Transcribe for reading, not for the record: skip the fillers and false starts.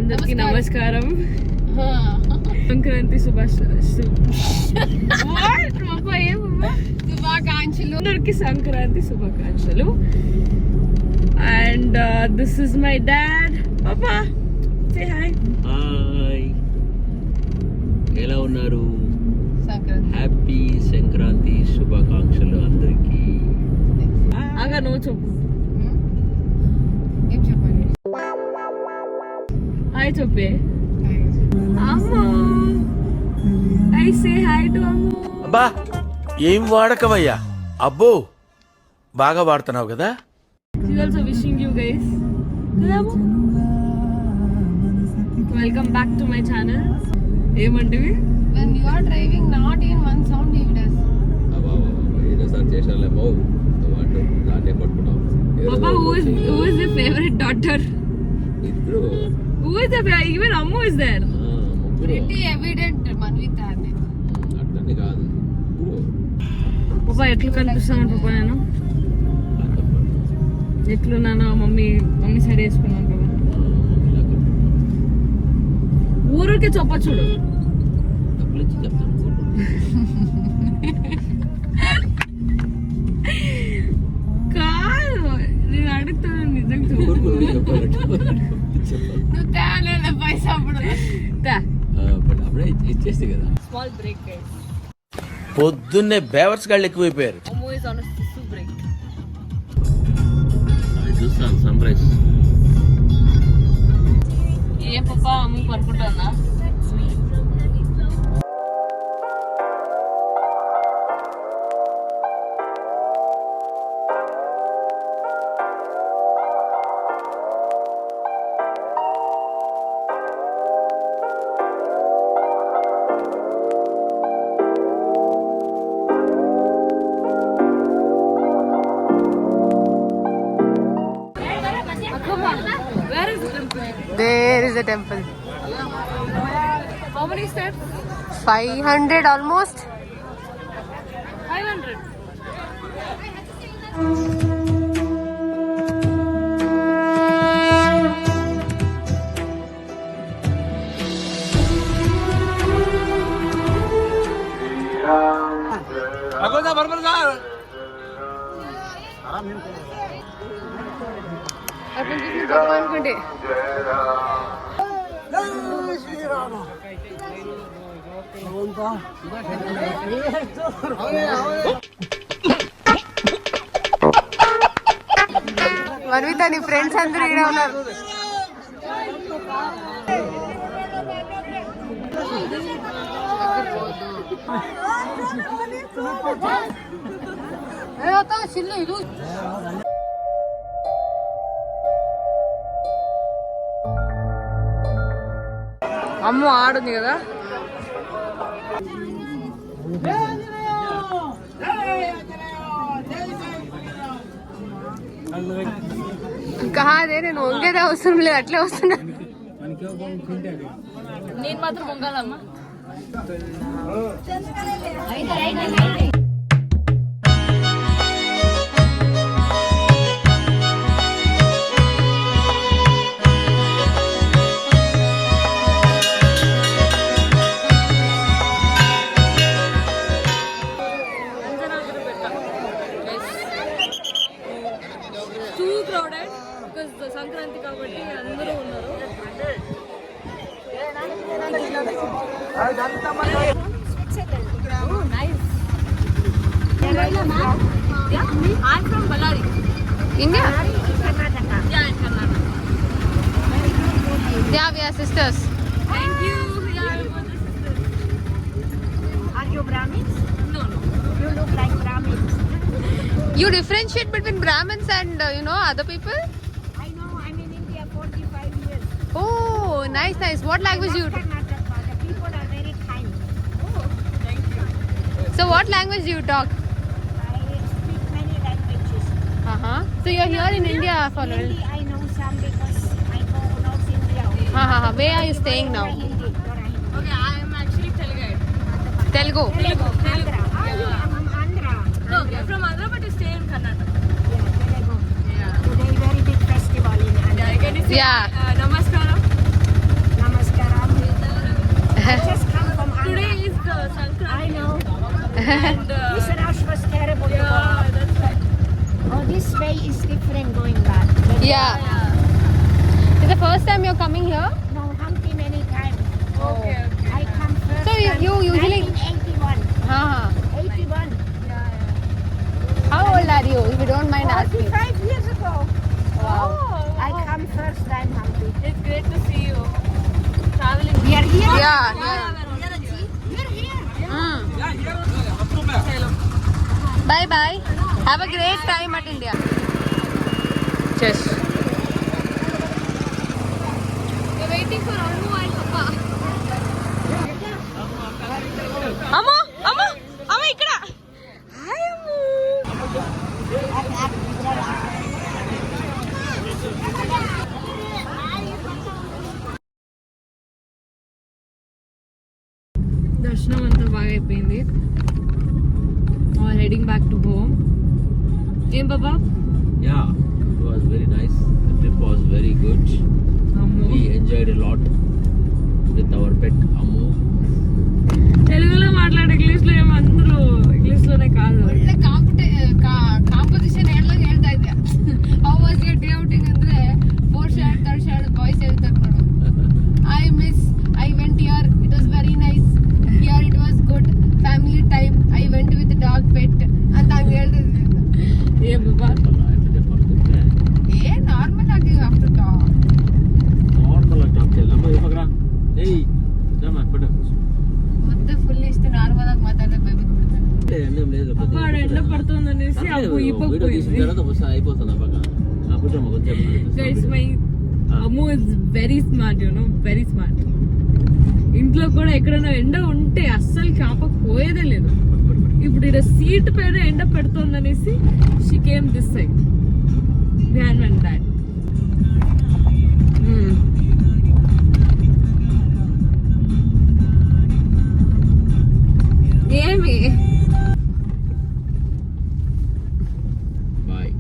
అందరికి నమస్కారం. సంక్రాంతి శుభాకాంక్షలు. అందరికి సంక్రాంతి శుభాకాంక్షలు. And this is my dad. పాపా సే హాయ్. హాయ్, ఎలా ఉన్నారు? హ్యాపీ సంక్రాంతి శుభాకాంక్షలు అందరికి. ఆగా నువ్వు చెప్పు. హాయ్ చెప్పే. అమ్మో ఐ సే హాయ్ టు అమ్మో. అబ్బా ఏం వాడకమయ్యా, అబ్బో బాగా వాడుతున్నావు కదా. She's also wishing you guys welcome back to my channel. ఏమంటివి? When you are driving, not in one sound he does. ఏదోసారి చేశాలేమో వాడు దాన్నే పట్టుకున్నాం. Papa, who is the favorite daughter? ఇద్దరు. Who is the even Ammu is there? Pretty evident Manvita ane. అట్లని కాదు. Papa ఎట్లా కనిపిస్తాను పాపా నేను? ఎట్లున్నాను మమ్మీ సైడ్ వేసుకున్నాను కదా. ఊరికే చూడు. డబ్బులు ఇచ్చి చెప్తాను. కాదు నేను అడుగుతాను నిజంగా చెప్పు. నువ్వు తేలేదా పైసా అప్పుడు అప్పుడే ఇచ్చేస్తే కదా. Small break guys. పొద్దున్నే బేవర్స్ గాళ్ళు ఎక్కువైపోయారు. Ammu is on a break. చూస్తాను సన్ రైజ్. ఏ పాపా అమ్ము పడుకుంటానా? Where is the temple? There is a temple. How many steps? 500 almost. 500. అప్పుడు చూసి భగవాన్ అనుకుంటే మన్విత నీ ఫ్రెండ్స్ అందరూ ఇక్కడ ఉన్నారు. అమ్ము ఆడుంది కదా. కాదే నేను వంగేదే అవసరం లేదు, అట్లే వస్తున్నా. నేను మాత్రం వంగాలమ్మా. Too crowded because the Sankranti కాబట్టి అందరూ ఉన్నారు. Oh, nice. I'm from Ballari. India? Yeah, in Karnataka. Yeah, we are sisters. Thank you. Yeah, we're both sisters. Are you Brahmins? No. You look like Brahmins. You differentiate between Brahmins and other people? I know, I'm in India 45 years. Oh, nice. What language you? Karnataka. The people are very kind. So what language do you talk? I speak many languages. So you're here in India for Hindi I know some because I go North India. Where are you staying now? Hindi. Okay, I am actually Telugu. Telugu. Andhra. I'm Andhra. No, okay, from Andhra but I stay in Karnataka. Yeah, Telugu. Yeah. Today very big festival in Andhra. Yeah, can you say Yeah. Namaskaram? And This rush was terrible to go yeah, up. that's right. Oh, this way is different going back. Yeah. Is the first time you're coming here? No, Hampi many times. Okay, okay. I come first. So you time usually- 1981. Uh-huh. 81. How old are you, if you don't mind asking? 45 years ago. Oh, I come first time Hampi. it's great to see you. Traveling. We are here. Yeah. We're here. Bye bye. Have a great time at India. Cheers. We're waiting for Ammu and Papa. Amma, Amma, Amma ikkada. Hi Ammu. దర్శనం అంతా బాగా అయిపోయింది. Heading back to home. ఏం పాపా? Yeah, it was very nice. The trip was very good. Ammu We enjoyed a lot with our pet Ammu. తెలుగులో మాట్లాడే ఇంగ్లీష్లో ఏమో అందరూ ఇంగ్లీష్లోనే కాదు. ಒಳ್ಳೆ ಕಾಂಪಿಟಿಷನ್ ಹೇಳ್ತಾ ಇದ್ದೆ. How was your day outing ಅಂದ್ರೆ 4th standard 3rd standard boys ಹೇಳ್ತಾರೆ ನೋಡು. I went here, it was very nice. Here it was good. Family time. I went with the dog pet ಅಂತ ಹಂಗೆ ಹೇಳ್ತಿದ್ದೆ. ఏం పాపా? ಏ ನಾರ್ಮಲ್ ಆಗಿ ಆಫ್ಟರ್ ಟಾಕ್ Normal ಆಗಿ talk చేయాలి. ಅಮ್ಮ ಇವಾಗ ಏಯ್ ಜಮ ಪಡ ಮತ್ತೆ ಫುಲ್ ಇಷ್ಟು ನಾರ್ಮಲ್ ಆಗಿ ಮಾತಾಡೋದು ಬಿಡ್ತಾನೆ. అన్నం లేదు పాపా ఆడ ఎండ పడుతుందనేసి అప్పు వీడియో ఇప్పపోయింది. తీసిన తర్వాత ఒకసారి అయిపోతుంది అప్పగా అప్పుడు కొంచెం guys my Ammu is very smart, you know, very smart. ఇంట్లో కూడా ఎక్కడైనా ఎండ ఉంటే అస్సలు కాపకపోయేదే లేదు. ఇప్పుడు ఇక్కడ సీట్ పైన ఎండ పెడుతోందనేసి she came this side behind my dad. ఏమి బాయ్